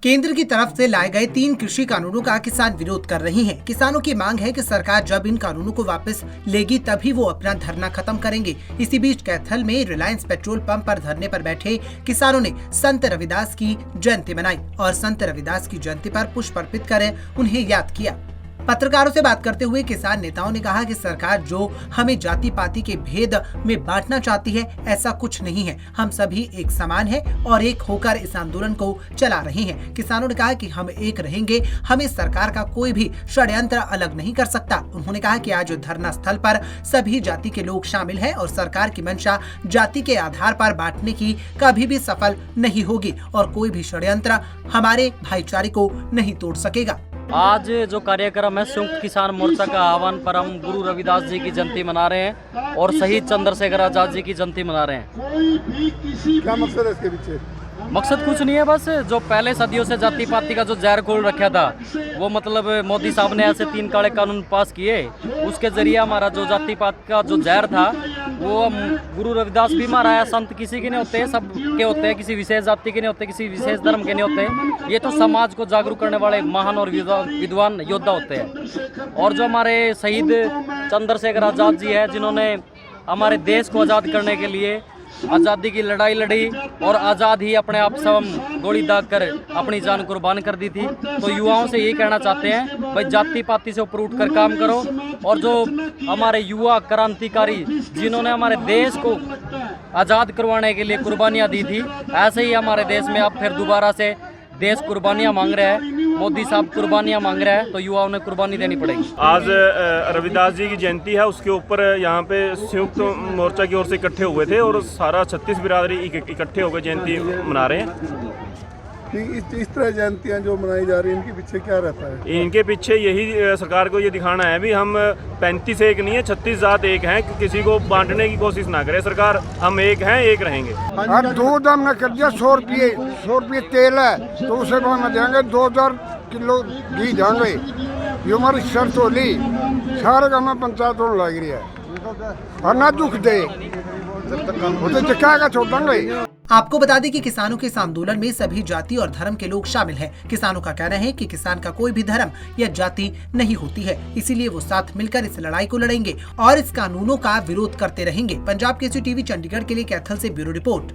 केंद्र की तरफ से लाए गए 3 कृषि कानूनों का किसान विरोध कर रही हैं। किसानों की मांग है कि सरकार जब इन कानूनों को वापस लेगी तभी वो अपना धरना खत्म करेंगे। इसी बीच कैथल में रिलायंस पेट्रोल पंप पर धरने पर बैठे किसानों ने संत रविदास की जयंती मनाई और संत रविदास की जयंती पर पुष्प अर्पित कर उन्हें याद किया। पत्रकारों से बात करते हुए किसान नेताओं ने कहा कि सरकार जो हमें जाति पाति के भेद में बांटना चाहती है, ऐसा कुछ नहीं है। हम सभी एक समान हैं और एक होकर इस आंदोलन को चला रहे हैं। किसानों ने कहा कि हम एक रहेंगे, हमें सरकार का कोई भी षड्यंत्र अलग नहीं कर सकता। उन्होंने कहा कि आज धरना स्थल पर सभी जाति के लोग शामिल हैं और सरकार की मंशा जाति के आधार पर बांटने की कभी भी सफल नहीं होगी और कोई भी षड्यंत्र हमारे भाईचारे को नहीं तोड़ सकेगा। आज जो कार्यक्रम है संयुक्त किसान मोर्चा का आह्वान पर हम गुरु रविदास जी की जयंती मना रहे हैं और शहीद चंद्रशेखर आजाद जी की जयंती मना रहे हैं। क्या मकसद है इसके पीछे? मकसद कुछ नहीं है, बस जो पहले सदियों से जाति पाति का जो जहर खोल रखा था वो मतलब मोदी साहब ने ऐसे 3 काले कानून पास किए, उसके जरिए हमारा जो जाति पाति का जो जहर था वो गुरु रविदास भी मारा है। संत किसी के नहीं होते, सब के होते हैं, किसी विशेष जाति के नहीं होते, किसी विशेष धर्म के नहीं होते। ये तो समाज को जागरूक करने वाले महान और विद्वान योद्धा होते हैं। और जो हमारे शहीद चंद्रशेखर आजाद जी है, जिन्होंने हमारे देश को आज़ाद करने के लिए आज़ादी की लड़ाई लड़ी और आज़ाद ही अपने आप स्वयं गोली दाग कर अपनी जान कुर्बान कर दी थी। तो युवाओं से यही कहना चाहते हैं, भाई जाति पाति से ऊपर उठकर काम करो। और जो हमारे युवा क्रांतिकारी जिन्होंने हमारे देश को आज़ाद करवाने के लिए कुर्बानियाँ दी थी, ऐसे ही हमारे देश में अब फिर दोबारा से देश कुर्बानियाँ मांग रहे हैं। मोदी साहब कुर्बानियाँ मांग रहे हैं तो युवाओं ने कुर्बानी देनी पड़ेगी। आज रविदास जी की जयंती है, उसके ऊपर यहाँ पे संयुक्त मोर्चा की ओर से इकट्ठे हुए थे और सारा 36 बिरादरी इकट्ठे होकर जयंती मना रहे हैं। इस तरह जयंतियाँ जो मनाई जा रही हैं, इनके पीछे क्या रहता है? इनके पीछे यही सरकार को ये दिखाना है भी हम 35 एक नहीं है, 36 जात एक हैं। किसी को बांटने की कोशिश ना करे सरकार, हम एक हैं, एक रहेंगे। अब 2 दाम न कर दिया, 100 रुपये तेल है तो उसे हम देंगे 2000 किलो घी देंगे। ये हमारी शर्त होली, सारे का हमें पंचायत लग रही है और ना दुख दे तो दिखाएगा छोड़ देंगे। आपको बता दें कि किसानों के इस आंदोलन में सभी जाति और धर्म के लोग शामिल हैं। किसानों का कहना है कि किसान का कोई भी धर्म या जाति नहीं होती है, इसीलिए वो साथ मिलकर इस लड़ाई को लड़ेंगे और इस कानूनों का विरोध करते रहेंगे। पंजाब केसरी टीवी चंडीगढ़ के लिए कैथल से ब्यूरो रिपोर्ट।